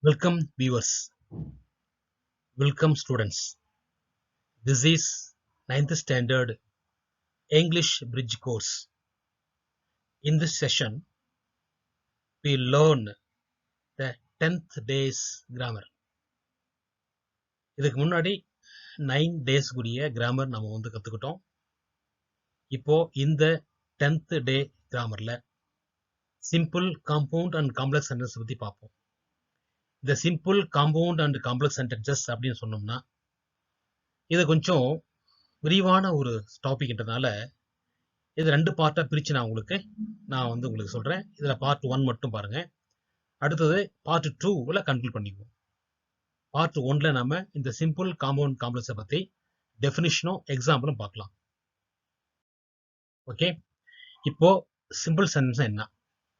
Welcome viewers, welcome students. This is 9th standard English bridge course. In this session, we learn the 10th days grammar. இதுக்கு முன்னாடி 9 days கூடிய grammar நம்ம கத்துக்கிட்டோம். இப்போ இந்த 10th day grammarல simple, compound and complex sentences பத்தி பார்ப்போம். இந்த simple, compound and complex sentences அப்படின்னு சொன்னோம்னா இது கொஞ்சம் விரிவான ஒரு டாபிக்ன்றதால இது ரெண்டு பார்ட்டா பிரிச்சு நான் உங்களுக்கு சொல்றேன். இதுல பார்ட் 1 மட்டும் பாருங்க. அடுத்தது பார்ட் 2ல கன்க்ளூட் பண்ணிக்குவோம். பார்ட் 1ல நாம இந்த சிம்பிள் காம்பவுண்ட் காம்ப்ளெக்ஸை பத்தி டெஃபினிஷனும் எக்ஸாம்பிளும் பார்க்கலாம். ஓகே, இப்போ சிம்பிள் சென்டென்ஸ் என்ன?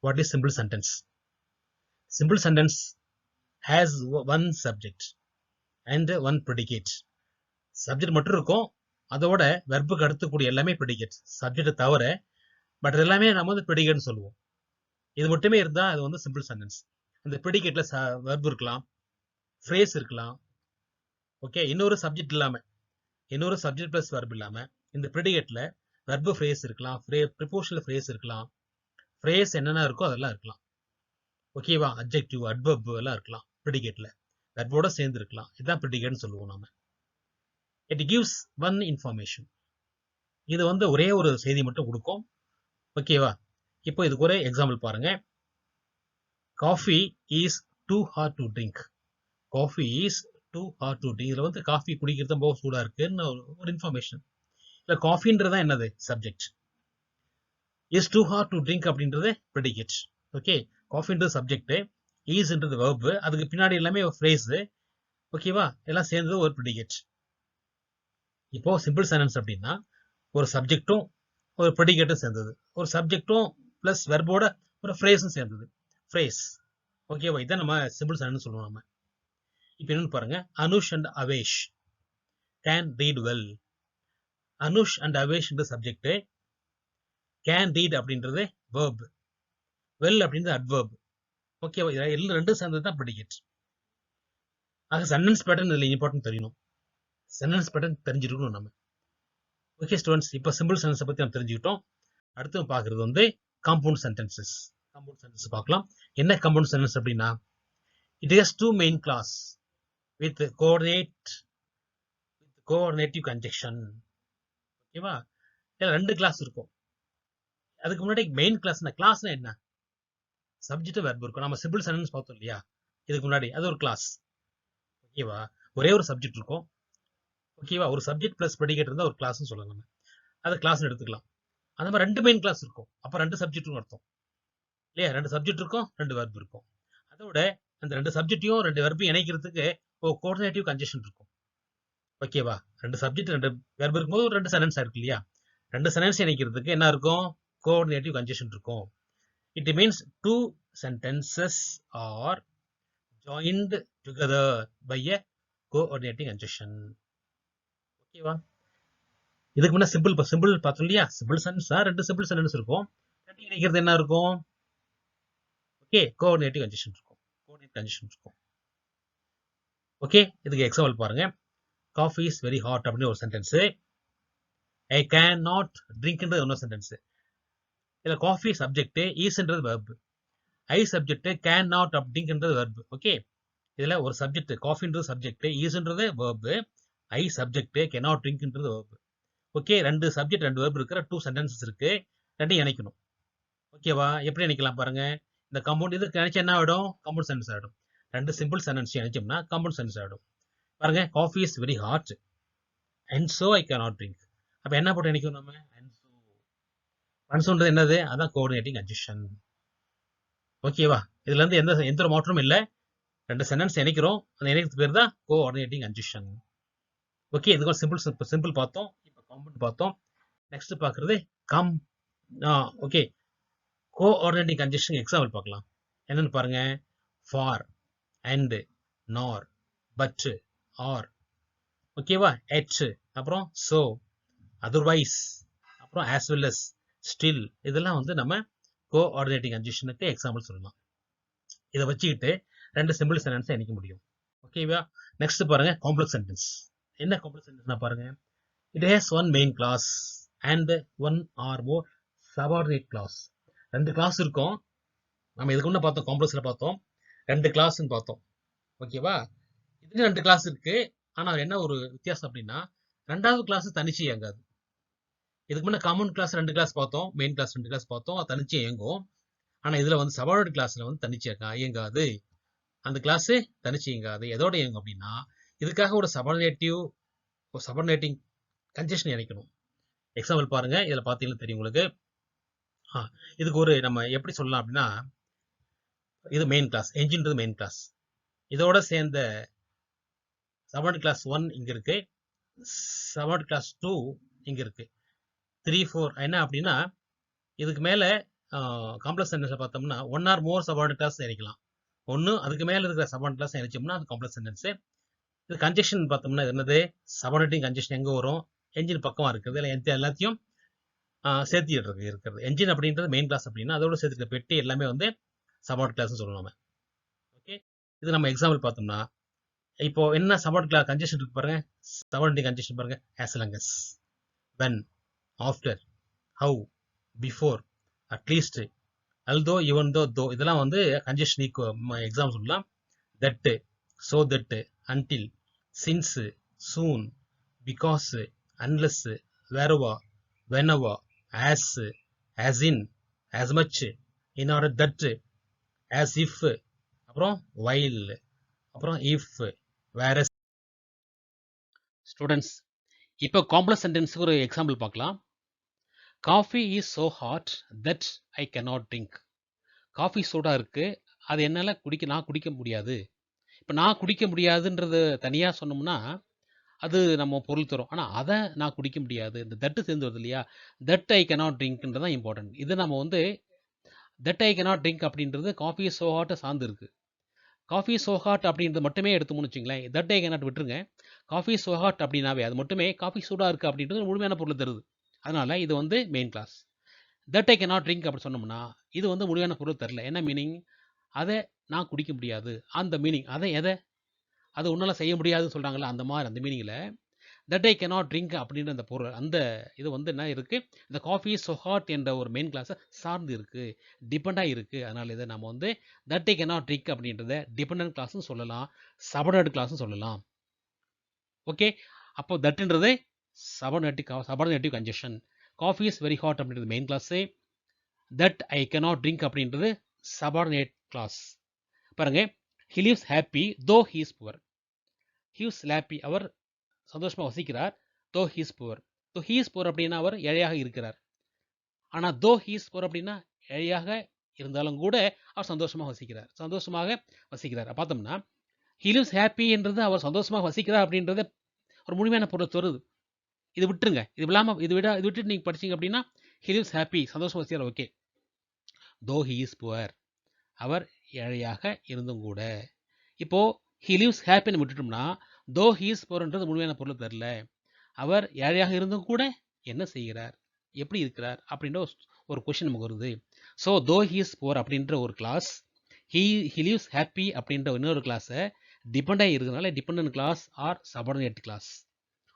What is simple sentence? Simple sentence has one subject and one predicate. Subject மட்டும் இருக்கும், அதோட வெர்புக்கு அடுத்துக்கூடிய எல்லாமே ப்ரெடிகேட். சப்ஜெக்ட் தவிர பட் எல்லாமே நம்ம ப்ரெடிகேட்னு சொல்லுவோம். இது மட்டுமே இருந்தா அது சிம்பிள் சென்டென்ஸ். அந்த ப்ரெடிகேட்ல வெர்ப் இருக்கலாம், ஃப்ரேஸ் இருக்கலாம். ஓகே, இன்னொரு சப்ஜெக்ட் இல்லாம, இன்னொரு சப்ஜெக்ட் பிளஸ் வெர்ப் இல்லாம இந்த ப்ரெடிகேட்ல வெர்ப் ஃப்ரேஸ் இருக்கலாம், ப்ரிபோஷனல் ஃப்ரேஸ் இருக்கலாம். ஃப்ரேஸ் என்னென்ன இருக்கோ அதெல்லாம் இருக்கலாம். ஓகேவா? அட்ஜெக்டிவ், அட்வர்ப் எல்லாம் இருக்கலாம் ப்ரெடிகேட்ல, வெர்போட சேர்ந்து இருக்கலாம். இதுதான் ப்ரெடிகேட்னு சொல்லுவோம் நாம. It gives one information. இது ஒரே ஒரு செய்தி மட்டும் கொடுக்கும். ஓகேவா? இப்போ இதுக்கு ஒரு எக்ஸாம்பிள் பாருங்க. Coffee is too hot to drink. Coffee is too hot to drink. இதுல காஃபி குடிக்கிறது ரொம்ப சூடா இருக்குன்னு ஒரு இன்ஃபர்மேஷன். இல்ல காஃபின்றதா என்னது? Subject. Is too hot to drink அப்படின்றது ப்ரெடிகேட். ஓகே, காஃபின்றது சப்ஜெக்ட், ஈஸ்ன்றது வெர்ப், அதுக்கு பின்னாடி எல்லாமே ஃப்ரேஸ். ஓகேவா? எல்லாம் சேர்ந்தது ஒரு ப்ரெடிகேட். இப்போ சிம்பிள் சென்டென்ஸ் அப்படின்னா ஒரு சப்ஜெக்டும் ஒரு ப்ரெடிகேட்டும் சேர்ந்தது, ஒரு சப்ஜெக்டும் பிளஸ் வெர்போட ஒரு ஃப்ரேஸும் சேர்ந்தது, ஃப்ரேஸ். ஓகேவா? இதான் நம்ம சிம்பிள் சென்டென்ஸ் சொல்லுவோம் நம்ம. இப்போ என்னன்னு பாருங்க. Anush and Avesh can read well. Anush and Avesh subject, can read அப்படின்றது வெர்ப், வெல் அப்படின்றது அட்வர்ப். ஓகேவா? எல்லாம் ரெண்டும் சேர்ந்தது தான் ப்ரெடிகேட். ஆக சென்டென்ஸ் பேட்டர்ன் இதுல இம்பார்ட்டன்ட் தெரியணும். சென்டென்ஸ் பேட்டர்ன் தெரிஞ்சிருக்கணும் நம்ம. ஓகே ஸ்டூடெண்ட்ஸ், இப்போ சிம்பிள் சென்டென்ஸ் பத்தி நம்ம தெரிஞ்சுக்கிட்டோம். அடுத்து பார்க்கறது காம்பவுண்ட் சென்டென்சஸ். காம்பவுண்ட் சென்டென்ஸ் பார்க்கலாம். என்ன காம்பவுண்ட் சென்டென்ஸ் அப்படின்னா, it has two main clause with coordinative conjunction. ஓகேவா? ரெண்டு கிளாஸ் இருக்கும். அதுக்கு முன்னாடி மெயின் கிளாஸ்னா என்ன? சப்ஜெக்ட் வெர்ப் இருக்கும். நம்ம சிம்பிள் சென்டென்ஸ் பார்த்தோம் இல்லையா இதுக்கு முன்னாடி, அது ஒரு கிளாஸ். ஓகேவா? ஒரே ஒரு சப்ஜெக்ட் இருக்கும். ஓகேவா? ஒரு சப்ஜெக்ட் பிளஸ் ப்ரெடிகேட் இருந்தா ஒரு கிளாஸ் சொல்லலாம். நம்ம அதை கிளாஸ் எடுத்துக்கலாம். அந்த மாதிரி ரெண்டு மெயின் கிளாஸ் இருக்கும். அப்ப ரெண்டு சப்ஜெக்ட்டும் அர்த்தம் இல்லையா? ரெண்டு சப்ஜெக்ட் இருக்கும், ரெண்டு வெர்ப் இருக்கும். அதோட அந்த ரெண்டு சப்ஜெக்டையும் ரெண்டு வெர்பையும் இணைக்கிறதுக்கு ஒரு கோஆர்டினேட்டிவ் கன்ஜெக்ஷன் இருக்கும். ஓகேவா? ரெண்டு சப்ஜெக்ட் ரெண்டு வெர்ப் இருக்கும்போது ரெண்டு சென்டென்ஸ் இருக்கு இல்லையா? ரெண்டு சென்டென்ஸ் இணைக்கிறதுக்கு என்ன இருக்கும்? கோஆர்டினேட்டிவ் கன்ஜெக்ஷன் இருக்கும். It means two sentences are joint together by a coordinative conjunction. ஓகேவா? இதுக்கு முன்னாடி சிம்பிள் பார்த்தோம் இல்லையா? சிம்பிள் சென்டென்ஸ் ரெண்டு சிம்பிள் சென்டென்ஸ் இருக்கும். ரெண்டு இணைக்கிறது என்ன இருக்கும்? ஓகே, கோஆர்டினேட்டிவ் கன்ஜெக்ஷன் இருக்கும். கோஆர்டினேட் கன்ஜெக்ஷன் இருக்கும். ஓகே, இதுக்கு எக்ஸாம்பிள் பாருங்க. காஃபி இஸ் வெரி ஹாட் அப்படின்னு ஒரு சென்டென்ஸ். ஐ கேன் நாட் ட்ரிங்க்ன்றது இன்னொரு சென்டென்ஸ். இதுல காஃபி சப்ஜெக்ட், ஈஸ்ன்றது verb, I subject, can not ட்ரிங்க்ன்றது வெர்ப். ஓகே, இதுல ஒரு சப்ஜெக்ட் காஃபின்றது சப்ஜெக்ட், ஈஸ்ன்றது verb, I subject, can not ட்ரிங்க்ன்றது வெர்ப். ஓகே, ரெண்டு சப்ஜெக்ட் ரெண்டு வெர்ப் இருக்கிற டூ சென்டென்சஸ் இருக்கு. ரெண்டையும் இணைக்கணும். ஓகேவா? எப்படி இணைக்கலாம் பாருங்க. இந்த காம்பவுண்ட் இதுக்கு நினைச்சா என்ன ஆயிடும்? காம்பவுண்ட் சென்டென்ஸ் ஆயிடும். ரெண்டு சிம்பிள் சென்டென்ஸ் நினைச்சோம்னா காம்பவுண்ட் சென்டென்ஸ் ஆயிடும். பாருங்க, coffee is very hot and so I can not drink. அப்ப என்ன போட்டு நினைக்கும் நம்ம? அன்சோன்றது என்னது? அதான் கோஆர்டினேட்டிங் கன்ஜெக்ஷன். ஓகேவா? இதுல இருந்து எந்த ஒரு மாற்றமும் இல்லை. ரெண்டு சென்டென்ஸ் இணைக்கிறோம், அந்த இணைக்கிறது பேர் தான் கோஆர்டினேட்டிங் கன்ஜெக்ஷன். ஓகே, இதுக்கு சிம்பிள் பார்த்தோம். இப்போ காம்பவுண்ட் பார்த்தோம். நெக்ஸ்ட் பார்க்கறது ஓகே, கோஆர்டினேட்டிங் கன்ஜெக்ஷன் எக்ஸாம்பிள் பார்க்கலாம். என்னன்னு பாருங்க. ஃபார், அண்ட், நார், பட், ஆர். ஓகேவா? எச், அப்புறம் சோ, அதர்வைஸ், அப்புறம் ஆஸ் வெல் அஸ், ஸ்டில். இதெல்லாம் நம்ம கோஆர்டினேட்டிங் கன்ஜெக்ஷனுக்கு எக்ஸாம்பிள் சொல்லலாம். இதை வச்சுக்கிட்டு ரெண்டு சிம்பிள் சென்டென்ஸ் இணைக்க முடியும். ஓகேவா? நெக்ஸ்ட் பாருங்க காம்ப்ளெக்ஸ் சென்டென்ஸ். என்ன காம்ப்ளெக்ஸ் சென்டென்ஸ் பாருங்க. It has one main clause and one or more subordinate clause. ரெண்டு கிளாஸ் இருக்கும். நம்ம இதுக்கு முன்ன பார்த்தோம், காம்ப்ளெக்ஸ்ல பார்த்தோம், ரெண்டு கிளாஸ்ன்னு பார்த்தோம். ஓகேவா? இதுக்கு ரெண்டு கிளாஸ் இருக்கு. ஆனா என்ன ஒரு வித்தியாசம் அப்படின்னா, ரெண்டாவது கிளாஸ் தனிச்சு இயங்காது. இதுக்கு முன்ன காமன் கிளாஸ் ரெண்டு கிளாஸ் பார்த்தோம், மெயின் கிளாஸ் ரெண்டு கிளாஸ் பார்த்தோம், அது தனிச்சு இயங்கும். ஆனா இதுல வந்து சபார்டினேட் கிளாஸ்ல வந்து தனிச்சு இயங்காது. அந்த கிளாஸ் தனிச்சு இயங்காது. எதோட இயங்கும் அப்படின்னா, இதுக்காக ஒரு சபார்டினேட்டிங் கன்ஜெக்ஷன் இணைக்கணும். எக்ஸாம்பிள் பாருங்க, இதுல பாத்தீங்கன்னா தெரியும் உங்களுக்கு. இதுக்கு ஒரு நம்ம எப்படி சொல்லலாம் அப்படின்னா, இது மெயின் கிளாஸ், என்ஜின்றது மெயின் கிளாஸ். இதோட சேர்ந்த சபார்டினேட் கிளாஸ் 1 இங்க இருக்கு, சபார்டினேட் கிளாஸ் 2 இங்க இருக்கு. 3, 4 என்ன அப்படின்னா, இதுக்கு மேல காம்ப்ளெக்ஸ் சென்டென்ஸ்ல பார்த்தோம்னா one or more subordinate class இணைக்கலாம். ஒன்னு அதுக்கு மேல இருக்கிற சபார்டினேட் கிளாஸ் இணைச்சோம்னா அது காம்ப்ளெக்ஸ் சென்டென்ஸ். இது கன்ஜெக்ஷன் பார்த்தோம்னா என்னது, சபார்டினேட்டிங் கன்ஜெக்ஷன் எங்க வரும், என்ஜின் பக்கமா இருக்குது. இல்லை எல்லாத்தையும் சேர்த்திட்டு இருக்கிறது. என்ஜின் அப்படின்றது மெயின் கிளாஸ் அப்படின்னா அதோட சேர்த்துக்கிற பெட்டி எல்லாமே வந்து சபார்டினேட் கிளாஸ் சொல்லணும். ஓகே, இது நம்ம எக்ஸாம்பிள் பார்த்தோம்னா, இப்போ என்ன சபார்டினேட் கிளாஸ் கன்ஜெக்ஷன் இருக்கு பாருங்க. சபார்டினேட்டிங் கன்ஜெக்ஷன் பாருங்க, as long as, when, after, how, before, at least, although, even though இதெல்லாம் வந்து கன்ஜெக்ஷன் எக்ஸாம் சொல்லலாம். that, so that, until, since, soon, because, unless, wherever, whenever, as in, as much, in order that, as if, அப்புறம் while, அப்புறம் if, whereas. Students, இப்போ complex சென்டென்ஸுக்கு ஒரு example பார்க்கலாம். Coffee is so hot that I cannot drink. Coffee சூடாக இருக்குது, அது என்னால் நான் குடிக்க முடியாது. இப்போ நான் குடிக்க முடியாதுன்றது தனியாக சொன்னோம்னா அது நம்ம பொருள் தரும். ஆனால் அதை நான் குடிக்க முடியாது, இந்த தட்டு சேர்ந்து வருது இல்லையா, தட் ஐ cannot drinkன்றது தான் இம்பார்ட்டன்ட். இது நம்ம வந்து தட் ஐ cannot drink அப்படின்றது காஃபி இஸ் so hot சார்ந்து இருக்குது. காஃபி so hot அப்படின்றது மட்டுமே எடுத்து வச்சுங்களேன், தட் ஐ cannot விட்டுருங்க. காஃபி so hot அப்படின்னாவே அது மட்டுமே காஃபி சூடாக இருக்குது அப்படின்றது முழுமையான பொருள் தருது. அதனால் இது வந்து main clause. That I cannot drink அப்படி சொன்னோம்னா இது வந்து முழுமையான பொருள் தரல. என்ன மீனிங், அதை நான் குடிக்க முடியாது, அந்த மீனிங். அதை எதை, அது உன்னால் செய்ய முடியாதுன்னு சொல்கிறாங்களே அந்த மாதிரி, அந்த மீனிங்கில் தட் ஐ cannot drink அப்படின்ற அந்த பொருள், அந்த இது வந்து என்ன இருக்குது, இந்த காஃபி so hot என்ற ஒரு மெயின் கிளாஸை சார்ந்து இருக்குது, டிபெண்டாக இருக்குது. அதனால் இதை நம்ம வந்து தட் ஐ cannot drink அப்படின்றத டிபெண்டன்ட் கிளாஸ்னு சொல்லலாம், சபார்டினேட் கிளாஸ்னு சொல்லலாம். ஓகே, அப்போ தட்டுன்றது subordinative conjunction. Coffee is very hot அப்படின்றது main clause, that I cannot drink அப்படின்றது சபார்டினேட் கிளாஸ். பாருங்க, he lives happy though he is poor. he is happy, அவர் சந்தோஷமாக வசிக்கிறார். though he is poor, though he is poor அப்படின்னா அவர் ஏழையாக இருக்கிறார். ஆனால் though he is poor அப்படின்னா ஏழையாக இருந்தாலும் கூட அவர் சந்தோஷமாக வசிக்கிறார். பார்த்தோம்னா he lives happy என்றது அவர் சந்தோஷமாக வசிக்கிறார் அப்படின்றது ஒரு முழுமையான பொருள் தருது. இது விட்டுருங்க, இது இல்லாமல் இது விட்டுட்டு நீங்கள் படிச்சிங்க அப்படின்னா he lives happy சந்தோஷமாக வசிக்கிறார். Okay, though he is poor அவர் ஏழையாக இருந்தும் கூட. இப்போது he lives happyன்னு விட்டுட்டோம்னா though he is poorன்றது முழுமையான பொருள் தரல. அவர் ஏழையாக இருந்தும் கூட என்ன செய்கிறார், எப்படி இருக்கிறார் அப்படின்ற ஒரு கொஷின் நமக்கு வருது. So though he is poor அப்படின்ற ஒரு கிளாஸ், he lives happy அப்படின்ற இன்னொரு கிளாஸை டிபெண்டாக இருக்கிறதுனால dependent clause or subordinate clause.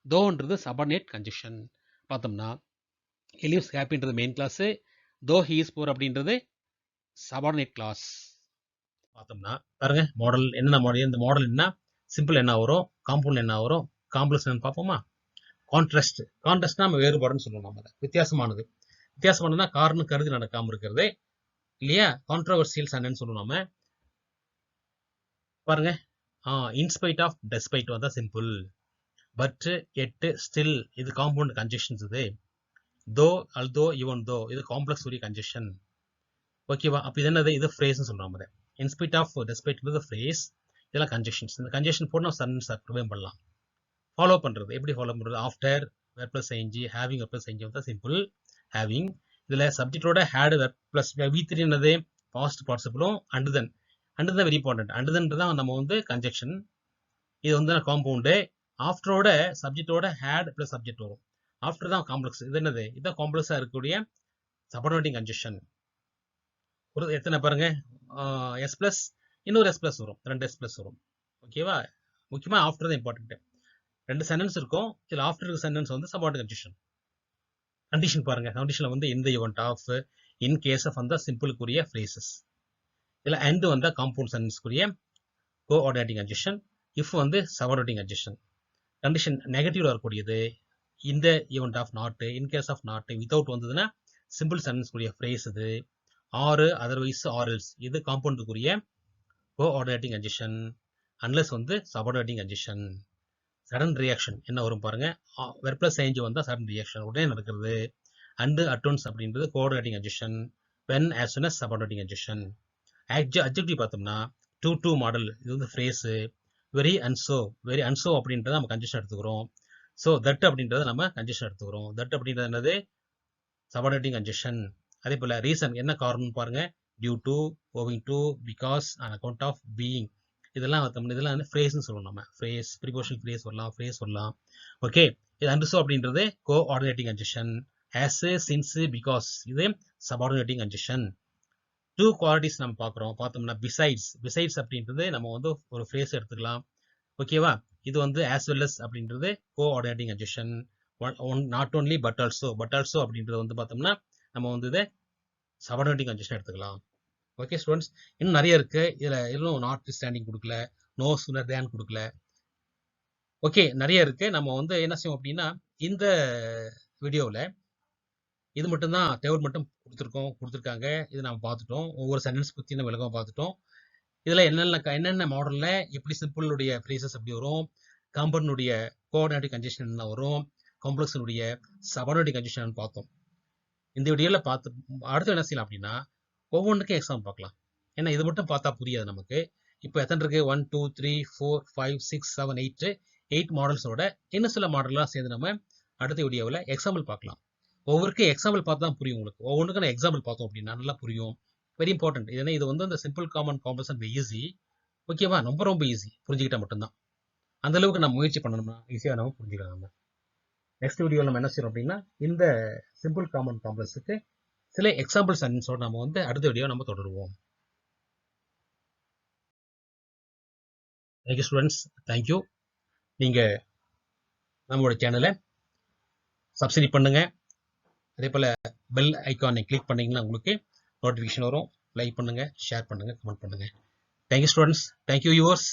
தோன்றது சபார்டினேட் கன்ஜெக்ஷன். பார்த்தோம்னா he lives happyன்றது main clause, though he is poor அப்படின்றது சபார்டினேட் கிளாஸ். பார்த்தோம்னா பாருங்க மாடல் என்ன மாடல், இந்த மாடல் என்ன, சிம்பிள் என்ன வரும், காம்பவுண்ட் என்ன வரும், காம்ப்ளெக்ஸ் என்ன பார்ப்போமா. கான்ட்ராஸ்ட், கான்ட்ராஸ்ட்னா நம்ம வேறுபாடுன்னு சொல்லணும். நம்ம வித்தியாசமானதுன்னா காரணம் கருதி நடக்காம இருக்கிறது இல்லையா, கான்ட்ரவர்சியல் சண்டைன்னு சொல்லணும் நம்ம. பாருங்க, இன்ஸ்பைட் ஆஃப் டெஸ்பைட் வந்தா சிம்பிள், பட் எட் ஸ்டில் இது காம்பவுண்ட் கன்ஜெக்ஷன்ஸ். இது தோ அல்தோ ஈவன் தோ இது காம்ப்ளெக்ஸ் உரிய கன்ஜெக்ஷன். ஓகேவா, அப்போ இது என்னது, இது ஃப்ரேஸ்ன்னு சொல்கிறோம். அதை இன்ஸ்பைட் ஆஃப் டெஸ்பைட் ஃப்ரேஸ், இதெல்லாம் கன்ஜெக்ஷன்ஸ். இந்த கன்ஜெக்ஷன் போட்டு நம்ம சென்டென்ஸ் ப்ரிவென்ட் பண்ணலாம். ஃபாலோ பண்ணுறது எப்படி ஃபாலோ பண்ணுறது, after verb plus ING, having verb plus ING வந்தால் சிம்பிள் ஹேவிங். இதில் சப்ஜெக்டோட ஹேடு வெர்ப் ப்ளஸ் V3 என்னது பாஸ்ட் பார்ட்டிசிபிளும், and then very important. And then தான் நம்ம வந்து கன்ஜெக்ஷன். இது வந்து காம்பவுண்டு. ஆஃப்டரோட சப்ஜெக்டோட ஹேட் ப்ளஸ் சப்ஜெக்ட் வரும். ஆஃப்டர் தான் காம்ப்ளெக்ஸ். இது என்னது, இதுதான் காம்ப்ளெக்ஸாக இருக்கக்கூடிய சபார்டினேட்டிங் கன்ஜெக்ஷன். ஒரு எத்தனை பாருங்க, எஸ் பிளஸ் இன்னொரு எஸ் பிளஸ் வரும், 2 எஸ் பிளஸ் வரும். ஓகேவா? முக்கியமா ஆஃப்டர் தான் இம்பார்ட்டன்ட். 2 சென்டென்ஸ் இருக்கும், இதில் ஆஃப்டர் இருக்க சென்டென்ஸ் வந்து சபார்டினேட் கண்டிஷன். கண்டிஷன் பாருங்க, கண்டிஷன்ல வந்து in the event of, in case of வந்தா சிம்பிளுக்குரிய ஃப்ரேசஸ், இதில் அண்ட் வந்தா காம்பவுண்ட் சென்டென்ஸ்க்குரிய கோஆர்டினேட்டிங் கண்டிஷன், இஃப் வந்து சபார்டினேட்டிங் கண்டிஷன். கண்டிஷன் நெகட்டிவ்ல வரக்கூடியது இந்த event of not, in case of not, without வந்ததுன்னா சிம்பிள் சென்டென்ஸ்க்குரிய ஃப்ரேஸ் இது, ஆர் அதர்வைஸ் ஆர்எல்ஸ் இது காம்பவுண்டுக்குரிய கோஆர்டினேட்டிங் கண்டிஷன், அன்லெஸ் வந்து சபார்டினேட்டிங் கண்டிஷன். சடன் ரியாக்ஷன் என்ன வரும் பாருங்க, வெர்ப் பிளஸ் ஐஎன்ஜி வந்தா சடன் ரியாக்ஷன் உடனே நடக்கிறது. அண்ட் அட்டோன்ஸ் அப்படின்றது coordinating condition, when as soon as subordinating condition. Adjective பார்த்தோம்னா டு மாடல், இது வந்து ஃப்ரேஸ். வெரி அன்சோ அப்படின்றத நம்ம கண்டிஷன் எடுத்துக்கிறோம். ஸோ தட் அப்படின்றத நம்ம கண்டிஷன் எடுத்துக்கிறோம். தட் அப்படின்றது என்னது, சபார்டினேட்டிங் கண்டிஷன். அதே போல ரீசன் என்ன காரணம் பாருங்க, due to, owing to, because, on account of, being, இதெல்லாம் இதெல்லாம் வந்து ஃப்ரேஸ்னு சொல்லுவோம். நம்ம ஃப்ரேஸ், ப்ரிபோஷனல் ஃப்ரேஸ் வரலாம், ஃப்ரேஸ் வரலாம். ஓகே, இது அண்டர்ஸோ அப்படின்றது coordinating condition. As, since, because இது சபார்டினேட்டிங் கண்டிஷன். டூ குவாலிட்டிஸ் நம்ம பார்த்தோம்னா பிசைட்ஸ் அப்படின்றது நம்ம வந்து ஒரு ஃப்ரேஸ் எடுத்துக்கலாம். ஓகேவா? இது வந்து ஆஸ் வெல் அஸ் அப்படின்றது coordinating condition. Not only but also அப்படின்றது வந்து பார்த்தோம்னா நம்ம வந்து இதை சபார்டினேட்டிங் கண்டிஷன் எடுத்துக்கலாம். ஓகே ஸ்டூடெண்ட்ஸ், இன்னும் நிறைய இருக்கு. இதில் இன்னும் நாட் ஸ்டாண்டிங் கொடுக்கல, நோ சூனர் தேன் கொடுக்கல. ஓகே, நிறைய இருக்கு. நம்ம வந்து என்ன செய்வோம் அப்படின்னா, இந்த வீடியோவில் இது மட்டும்தான் டேபிள் மட்டும் கொடுத்துருக்காங்க. இது நம்ம பார்த்துட்டோம். ஒவ்வொரு சென்டென்ஸ் பற்றி நம்ம விளக்கமாக பார்த்துட்டோம். இதில் என்னென்ன மாடலில் எப்படி சிம்பிளுடைய ஃப்ரேசஸ் எப்படி வரும், காம்பவுண்டுடைய கோஆர்டினேட்டிங் கண்டிஷன் என்ன வரும், காம்ப்ளெக்ஸினுடைய சபார்டினேட்டிங் கண்டிஷன் பார்த்தோம். இந்த வீடியோவில் அடுத்து என்ன செய்யலாம் அப்படின்னா, ஒவ்வொன்றுக்கும் எக்ஸாம் பார்க்கலாம். ஏன்னா இது மட்டும் பார்த்தா புரியாது நமக்கு. இப்போ எத்தனை இருக்கு, 1 2 3 4 5 6 7 8 மாடல்ஸோட இன்னும் சில மாடல்லாம் சேர்ந்து நம்ம அடுத்த வீடியோவில் எக்ஸாம்பிள் பார்க்கலாம். ஒவ்வொருக்கும் எக்ஸாம்பிள் பார்த்து தான் புரியும் உங்களுக்கு. ஒவ்வொன்றுக்கும் நான் எக்ஸாம்பிள் பார்த்தோம் அப்படின்னா நல்லா புரியும். Very important. ஏன்னா இது வந்து அந்த சிம்பிள் காமன் காம்ப்ளெக்ஸ் ஈஸி. ஓகேவா? ரொம்ப ஈஸி, புரிஞ்சுக்கிட்டா மட்டும்தான். அந்த அளவுக்கு நம்ம முயற்சி பண்ணணும்னா ஈஸியாக நம்ம புரிஞ்சுக்கலாம். நம்ம நெக்ஸ்ட் வீடியோவில் நம்ம என்ன செய்யறோம் அப்படின்னா, இந்த சிம்பிள் காமன் காம்ப்ளெக்ஸுக்கு சில எக்ஸாம்பிள் சென்டென்ஸோட நம்ம வந்து அடுத்த வீடியோ நம்ம தொடருவோம். Thank you students, thank you. நீங்கள் நம்மளோட சேனலை சப்ஸ்கிரைப் பண்ணுங்க. அதே போல் பெல் ஐக்கானை கிளிக் பண்ணிங்கன்னா உங்களுக்கு நோட்டிஃபிகேஷன் வரும். லைக் பண்ணுங்கள், ஷேர் பண்ணுங்கள், கமெண்ட் பண்ணுங்கள். Thank you students, thank you viewers.